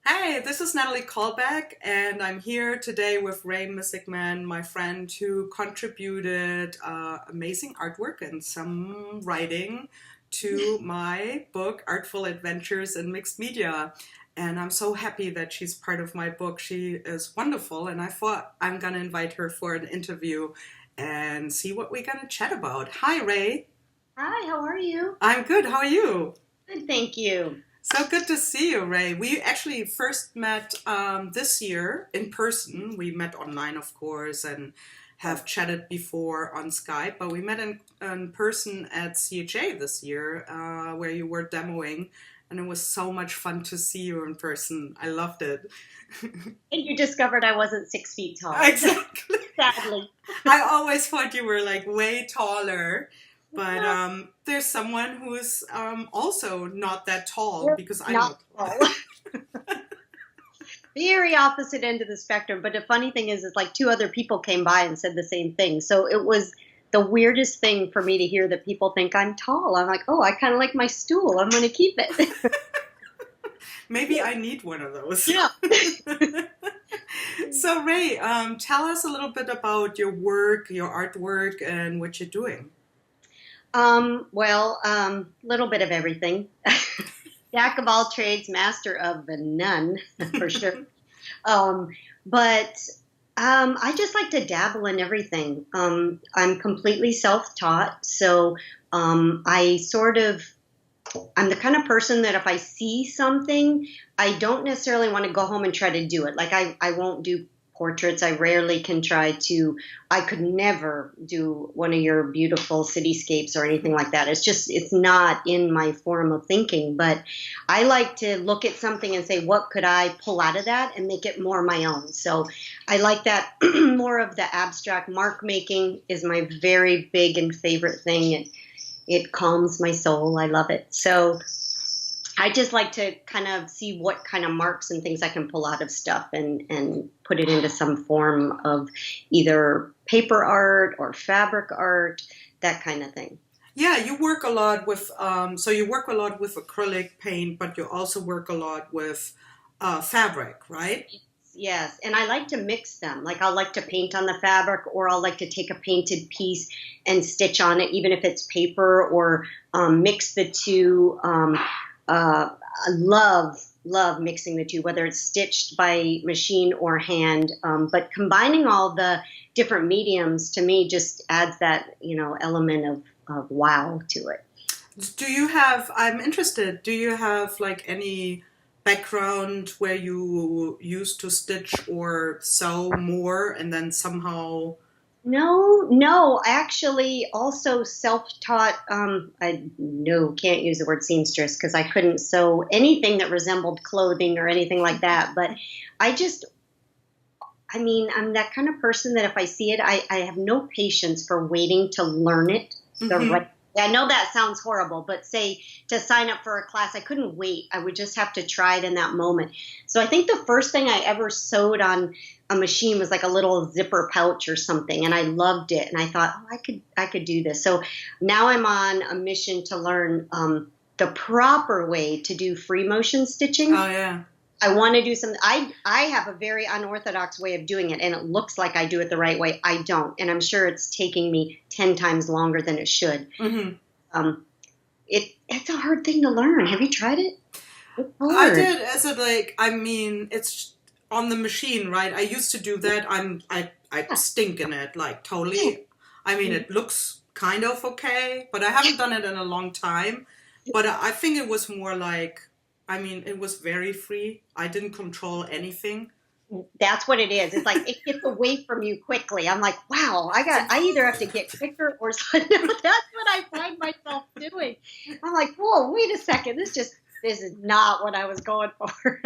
Hi, this is Natalie Callback, and I'm here today with Rae Missigman, my friend who contributed amazing artwork and some writing to my book, Artful Adventures in Mixed Media. And I'm so happy that she's part of my book. She is wonderful, and I thought I'm going to invite her for an interview and see what we're going to chat about. Hi, Rae. Hi, how are you? I'm good. How are you? Good, thank you. So good to see you, Rae. We actually first met this year in person. We met online, of course, and have chatted before on Skype, but we met in person at CHA this year, where you were demoing, and it was so much fun to see you in person. I loved it. And you discovered I wasn't 6 feet tall, Exactly. sadly. I always thought you were like way taller, but No, there's someone who's also not that tall you're because I'm not not tall. tall. Very opposite end of the spectrum. But the funny thing is like two other people came by and said the same thing. So it was the weirdest thing for me to hear that people think I'm tall. I'm like, oh, I kind of like my stool. I'm going to keep it. Maybe I need one of those. Yeah. So, Rae, tell us a little bit about your work, your artwork, and what you're doing. Little bit of everything. Jack of all trades, master of the none, for sure. Um, but I just like to dabble in everything. I'm completely self-taught, so I sort of I'm the kind of person that if I see something, I don't necessarily want to go home and try to do it. Like I won't do portraits. I rarely can try to, I could never do one of your beautiful cityscapes or anything like that. It's not in my form of thinking, but I like to look at something and say, what could I pull out of that and make it more my own? So I like that more of the abstract mark making is my very big and favorite thing. It calms my soul. I love it. So I just like to kind of see what kind of marks and things I can pull out of stuff and put it into some form of either paper art or fabric art, that kind of thing. Yeah, you work a lot with, so you work a lot with acrylic paint, but you also work a lot with fabric, right? Yes, and I like to mix them. Like I'll like to paint on the fabric, or I'll like to take a painted piece and stitch on it, even if it's paper, or mix the two. I love mixing the two, whether it's stitched by machine or hand. But combining all the different mediums to me just adds that element of wow to it. Do you have, I'm interested, do you have like any background where you used to stitch or sew more and then somehow, No, no, actually, also self-taught. I no, can't use the word seamstress because I couldn't sew anything that resembled clothing or anything like that. But I just, I mean, I'm that kind of person that if I see it, I have no patience for waiting to learn it the hmm right. I know that sounds horrible, but say to sign up for a class, I couldn't wait. I would just have to try it in that moment. So I think the first thing I ever sewed on a machine was like a little zipper pouch or something, and I loved it. And I thought, oh, I could do this. So now I'm on a mission to learn the proper way to do free motion oh stitching. yeah. I want to do something. I have a very unorthodox way of doing it, and it looks like I do it the right way. I don't, and I'm sure it's taking me 10 times longer than it should. hmm Um, it's a hard thing to learn. Have you tried it? It's I hard. did as a like, I mean, it's on the machine, right? I used to do that. I Yeah. stink in it, like totally. I mean, Yeah. it looks kind of okay, but I haven't done it in a long time. But I think it was more like, I mean, it was very free. I didn't control anything. That's what it is. It's like it gets away from you quickly. I'm like, wow, I either have to get quicker or that's what I find myself doing. I'm like, whoa, wait a second. This is not what I was going for.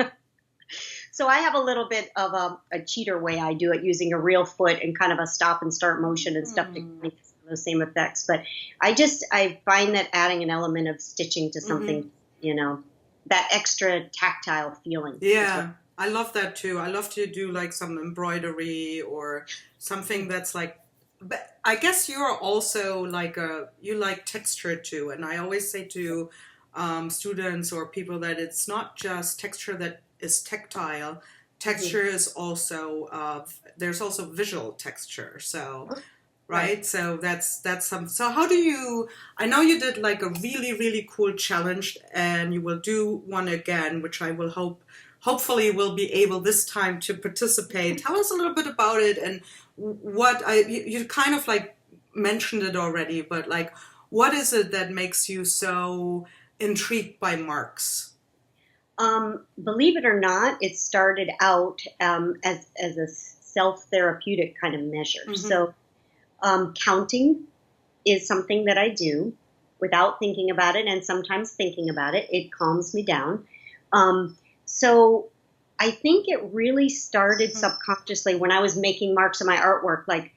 So I have a little bit of a cheater way I do it using a real foot and kind of a stop and start motion and stuff to Hmm. make those same effects. But I find that adding an element of stitching to hmm something, you know, that extra tactile feeling is what. Yeah, I love that too. I love to do like some embroidery or something that's like, but I guess you're also like you like texture too. And I always say to students or people that it's not just texture that is tactile. Texture is also there's also visual texture. So right, so that's some. So how do you? I know you did like a really really cool challenge, and you will do one again, which I will hopefully will be able this time to participate. Tell us a little bit about it and what you kind of like mentioned it already, but like what is it that makes you so intrigued by marks? Believe it or not, it started out as a self-therapeutic kind of measure. Mm-hmm. So counting is something that I do without thinking about it, and sometimes thinking about it. It calms me down. So I think it really started subconsciously when I was making marks on my artwork. Like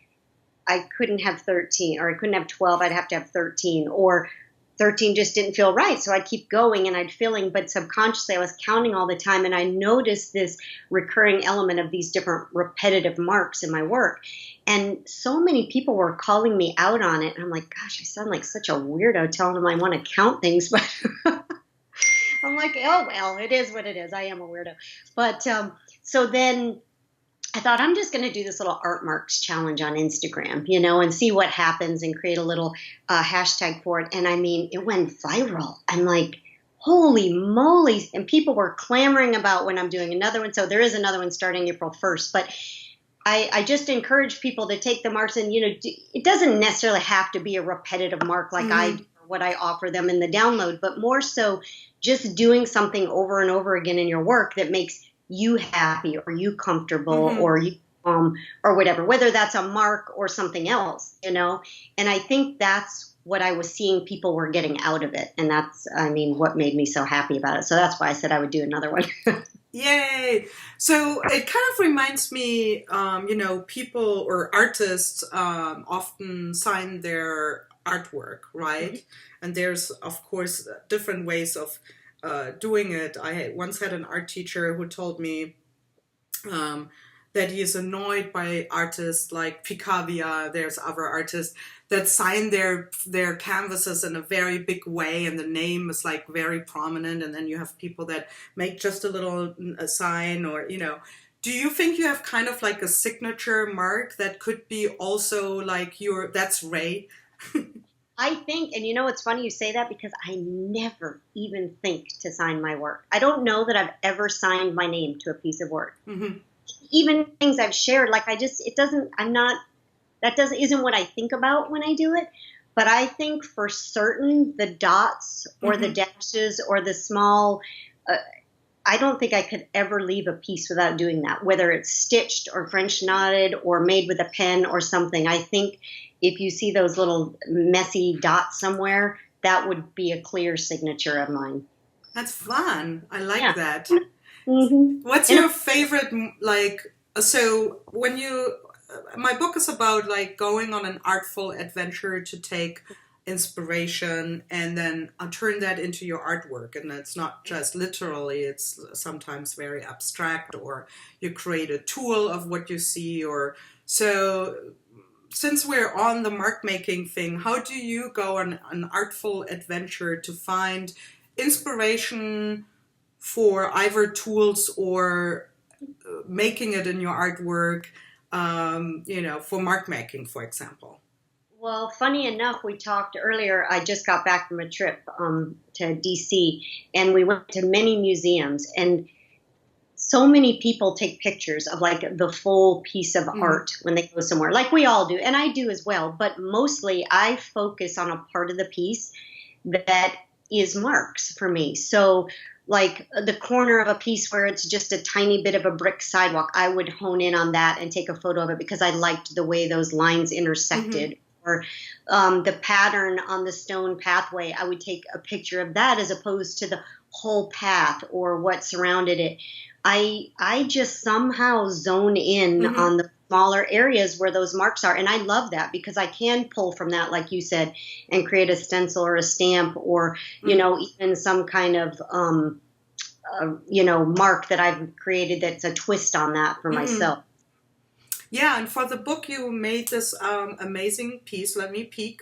I couldn't have 13 or I couldn't have 12. I'd have to have 13 or 13 just didn't feel right. So I'd keep going and I'd filling, but subconsciously I was counting all the time. And I noticed this recurring element of these different repetitive marks in my work. And so many people were calling me out on it. And I'm like, gosh, I sound like such a weirdo telling them I want to count things. But I'm like, oh, well, it is what it is. I am a weirdo. But so then I thought I'm just going to do this little art marks challenge on Instagram, and see what happens and create a little hashtag for it. And I mean, it went viral. I'm like, holy moly. And people were clamoring about when I'm doing another one. So there is another one starting April 1st. But I just encourage people to take the marks and, it doesn't necessarily have to be a repetitive mark like I do or what I offer them in the download, but more so just doing something over and over again in your work that makes you happy or you comfortable or you or whatever, whether that's a mark or something else, and I think that's what I was seeing people were getting out of it, and that's what made me so happy about it. So that's why I said I would do another one. Yay! So it kind of reminds me, people or artists often sign their artwork, right? Mm-hmm. And there's, of course, different ways of doing it. I once had an art teacher who told me that he is annoyed by artists like Picabia. There's other artists that sign their canvases in a very big way, and the name is like very prominent. And then you have people that make just a little sign, or Do you think you have kind of like a signature mark that could be also like that's Rae? I think, and it's funny you say that because I never even think to sign my work. I don't know that I've ever signed my name to a piece of work. Mm-hmm. Even things I've shared, like isn't what I think about when I do it. But I think for certain, the dots or the dashes or the small, I don't think I could ever leave a piece without doing that, whether it's stitched or French knotted or made with a pen or something. I think if you see those little messy dots somewhere, that would be a clear signature of mine. That's fun. I like that. Mm-hmm. What's your favorite, so when my book is about like going on an artful adventure to take inspiration and then turn that into your artwork. And it's not just literally, it's sometimes very abstract, or you create a tool of what you see, or so. Since we're on the mark making thing, how do you go on an artful adventure to find inspiration for either tools or making it in your artwork, for mark making, for example? Well, funny enough, we talked earlier. I just got back from a trip to DC, and we went to many museums, and so many people take pictures of like the full piece of art when they go somewhere, like we all do, and I do as well. But mostly I focus on a part of the piece that is marks for me. So like the corner of a piece where it's just a tiny bit of a brick sidewalk, I would hone in on that and take a photo of it because I liked the way those lines intersected. Or the pattern on the stone pathway, I would take a picture of that as opposed to the whole path or what surrounded it. I just somehow zone in on the smaller areas where those marks are. And I love that because I can pull from that, like you said, and create a stencil or a stamp or, even some kind of, mark that I've created that's a twist on that for myself. Yeah, and for the book, you made this amazing piece. Let me peek.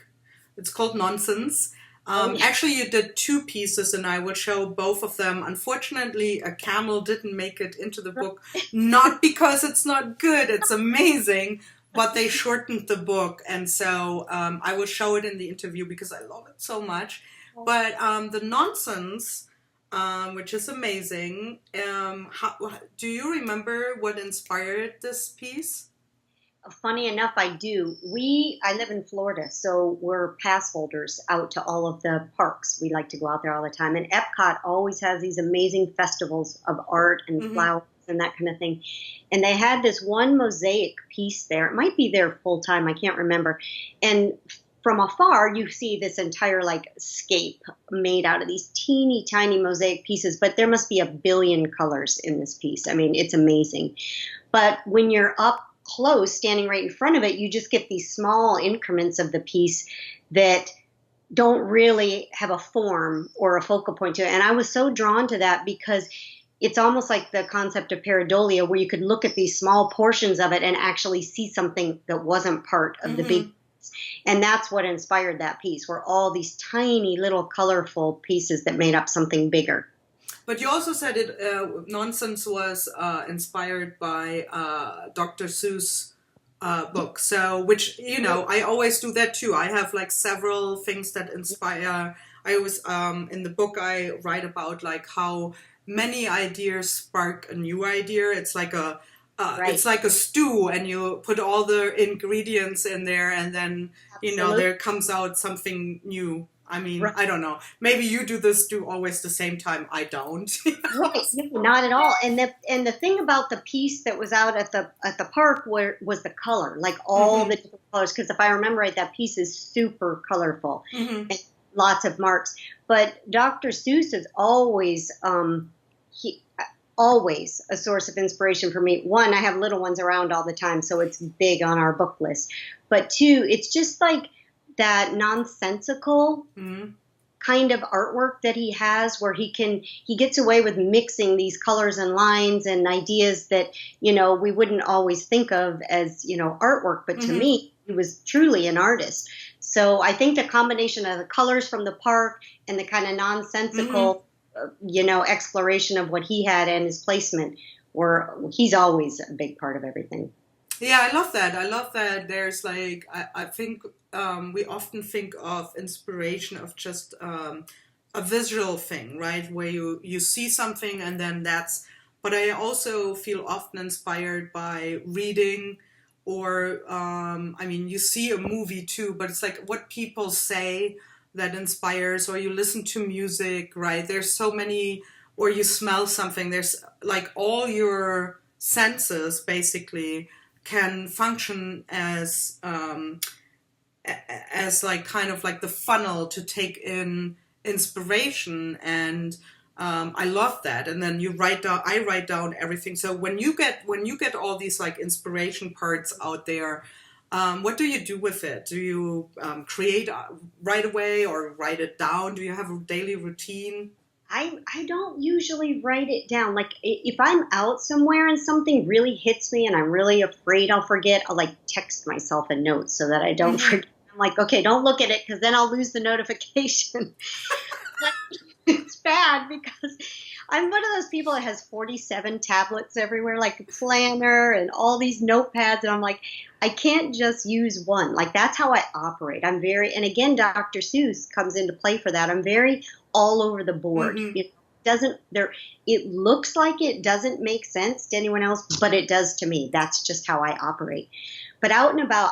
It's called Nonsense. Oh, yeah. Actually, you did two pieces, and I will show both of them. Unfortunately, a camel didn't make it into the book, not because it's not good, it's amazing, but they shortened the book, and so I will show it in the interview because I love it so much. But the nonsense, which is amazing, do you remember what inspired this piece? Funny enough, I do. I live in Florida, so we're pass holders out to all of the parks. We like to go out there all the time. And Epcot always has these amazing festivals of art and Mm-hmm. flowers and that kind of thing. And they had this one mosaic piece there. It might be there full time. I can't remember. And from afar, you see this entire like scape made out of these teeny tiny mosaic pieces, but there must be a billion colors in this piece. I mean, it's amazing. But when you're up close, standing right in front of it, you just get these small increments of the piece that don't really have a form or a focal point to it. And I was so drawn to that because it's almost like the concept of pareidolia, where you could look at these small portions of it and actually see something that wasn't part of the big Mm-hmm. piece. And that's what inspired that piece, were all these tiny little colorful pieces that made up something bigger. But you also said it. Nonsense was inspired by Dr. Seuss book. So, which I always do that too. I have like several things that inspire. I always in the book I write about like how many ideas spark a new idea. Right. It's like a stew, and you put all the ingredients in there, and then Absolutely. there comes out something new. I mean, Right. I don't know. Maybe you do this do always the same time. I don't. Right, no, not at all. And the thing about the piece that was out at the park was the color, like all Hmm. the different colors. Because if I remember right, that piece is super colorful Hmm. and lots of marks. But Dr. Seuss is he always a source of inspiration for me. One, I have little ones around all the time, so it's big on our book list. But two, it's just like that nonsensical Hmm. kind of artwork that he has, where he gets away with mixing these colors and lines and ideas that we wouldn't always think of as artwork, but to Hmm. me he was truly an artist. So I think the combination of the colors from the park and the kind of Hmm. nonsensical exploration of what he had and his placement, were he's always a big part of everything. Yeah, I love that. I love that. There's like I think we often think of inspiration of just a visual thing, right? Where you see something and then that's. But I also feel often inspired by reading, or I mean, you see a movie too, but it's like what people say that inspires, or you listen to music, right? There's so many, or you smell something. There's like all your senses basically can function as like kind of like the funnel to take in inspiration, and I love that. And then I write down everything. So when you get all these like inspiration parts out there, what do you do with it? Do you create right away or write it down? Do you have a daily routine? I don't usually write it down. Like if I'm out somewhere and something really hits me and I'm really afraid I'll forget, I'll like text myself a note so that I don't Hmm. forget. I'm like, okay, don't look at it because then I'll lose the notification. It's bad because I'm one of those people that has 47 tablets everywhere, like a planner and all these notepads. And I'm like, I can't just use one. Like, that's how I operate. And again, Dr. Seuss comes into play for that. I'm very all over the board. Hmm. It doesn't, there, it looks like it doesn't make sense to anyone else, but it does to me. That's just how I operate. But out and about,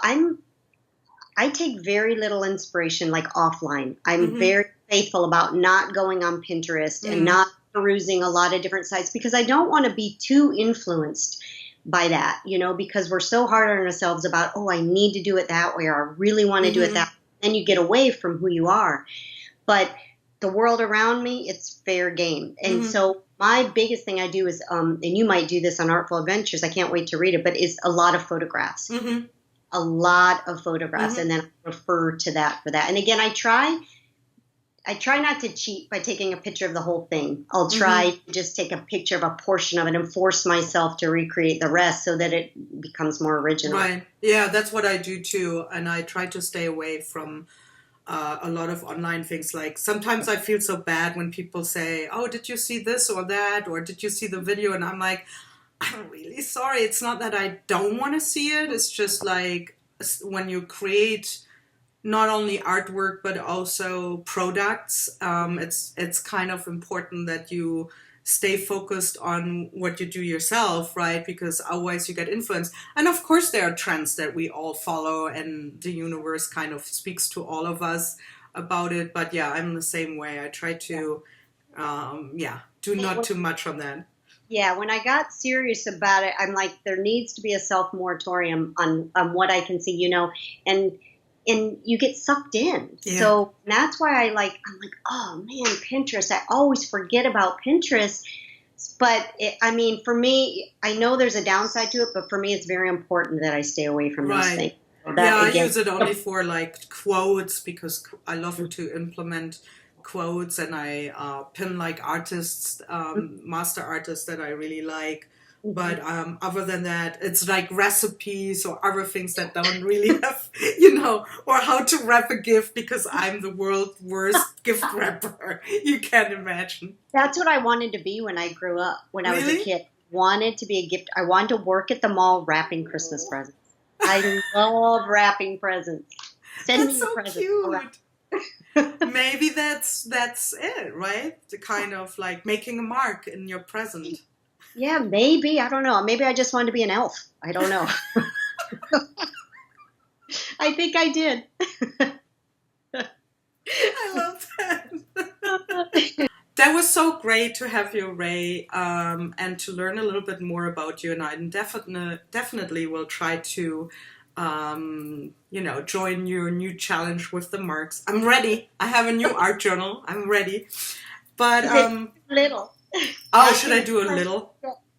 I take very little inspiration like offline. I'm Hmm. very faithful about not going on Pinterest and Hmm. not perusing a lot of different sites because I don't want to be too influenced by that, because we're so hard on ourselves about, oh, I need to do it that way, or I really want to do it Hmm. that way. Then you get away from who you are. But the world around me, it's fair game. And Hmm. so my biggest thing I do is, and you might do this on Artful Adventures, I can't wait to read it, but is a lot of photographs, Hmm. a lot of photographs, Hmm. and then I refer to that for that. And again, I try not to cheat by taking a picture of the whole thing. I'll Hmm. try to just take a picture of a portion of it and force myself to recreate the rest so that it becomes more original. Right. Yeah, that's what I do too. And I try to stay away from a lot of online things. Like sometimes I feel so bad when people say, "Oh, did you see this or that?" or "Did you see the video?" And I'm like, I'm really sorry. It's not that I don't want to see it. It's just like when you create not only artwork but also products, it's kind of important that you stay focused on what you do yourself, right? Because otherwise you get influenced. And of course there are trends that we all follow and the universe kind of speaks to all of us about it. But yeah, I'm the same way. I try to, do not too much on that. Yeah, when I got serious about it, I'm like, there needs to be a self moratorium on what I can see, and you get sucked in. Yeah. So that's why I'm like, oh man, Pinterest. I always forget about Pinterest. But for me, I know there's a downside to it, but for me, it's very important that I stay away from those things. So I use it only for like quotes because I love to implement quotes, and I pin like artists, master artists that I really like. But other than that, it's like recipes or other things that don't really have, or how to wrap a gift because I'm the world's worst gift wrapper. You can't imagine. That's what I wanted to be when I grew up, when I was a kid. Wanted to be a gift. I wanted to work at the mall wrapping Christmas presents. I love wrapping presents. Send me your presents. Cute. Maybe that's it, right? The kind of like making a mark in your present. Yeah, maybe. I don't know. Maybe I just wanted to be an elf. I don't know. I think I did. I love that. That was so great to have you, Rae, and to learn a little bit more about you. And I definitely will try to, join your new challenge with the marks. I'm ready. I have a new art journal. I'm ready. But little. Oh, should I do a little?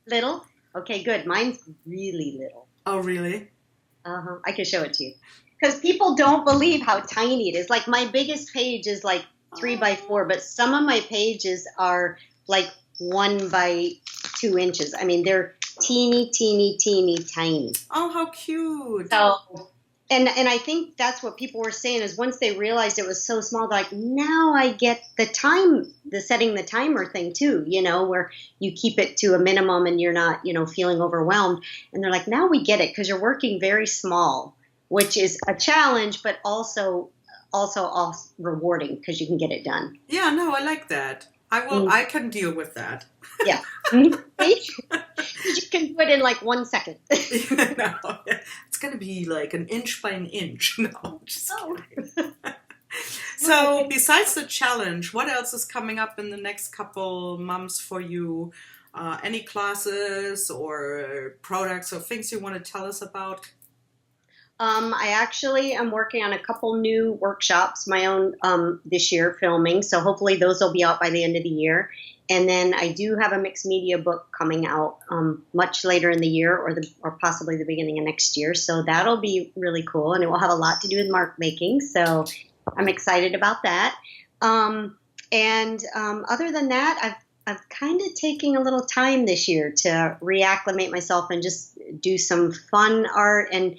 Little? Okay, good. Mine's really little. Oh, really? Uh-huh. I can show it to you. Because people don't believe how tiny it is. Like my biggest page is like 3 by 4, but some of my pages are like 1 by 2 inches. I mean, they're teeny, teeny, teeny, tiny. Oh, how cute. So, and I think that's what people were saying is once they realized it was so small, they're like, now I get the setting the timer thing too, where you keep it to a minimum and you're not, feeling overwhelmed. And they're like, now we get it because you're working very small, which is a challenge, but also rewarding because you can get it done. Yeah, no, I like that. I can deal with that. Yeah. You can do it in like 1 second. No, it's going to be like an inch by an inch. No, just kidding. So besides the challenge, what else is coming up in the next couple months for you? Any classes or products or things you want to tell us about? I actually am working on a couple new workshops, my own this year, filming. So hopefully those will be out by the end of the year. And then I do have a mixed media book coming out much later in the year or possibly the beginning of next year. So that'll be really cool. And it will have a lot to do with mark making. So I'm excited about that. Other than that, I'm kind of taking a little time this year to reacclimate myself and just do some fun art and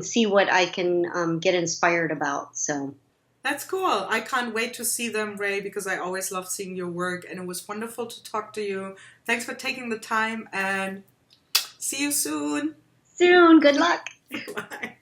see what I can get inspired about. So that's cool. I can't wait to see them, Rae, because I always love seeing your work, and it was wonderful to talk to you. Thanks for taking the time, and see you soon. Soon. Good luck. Bye.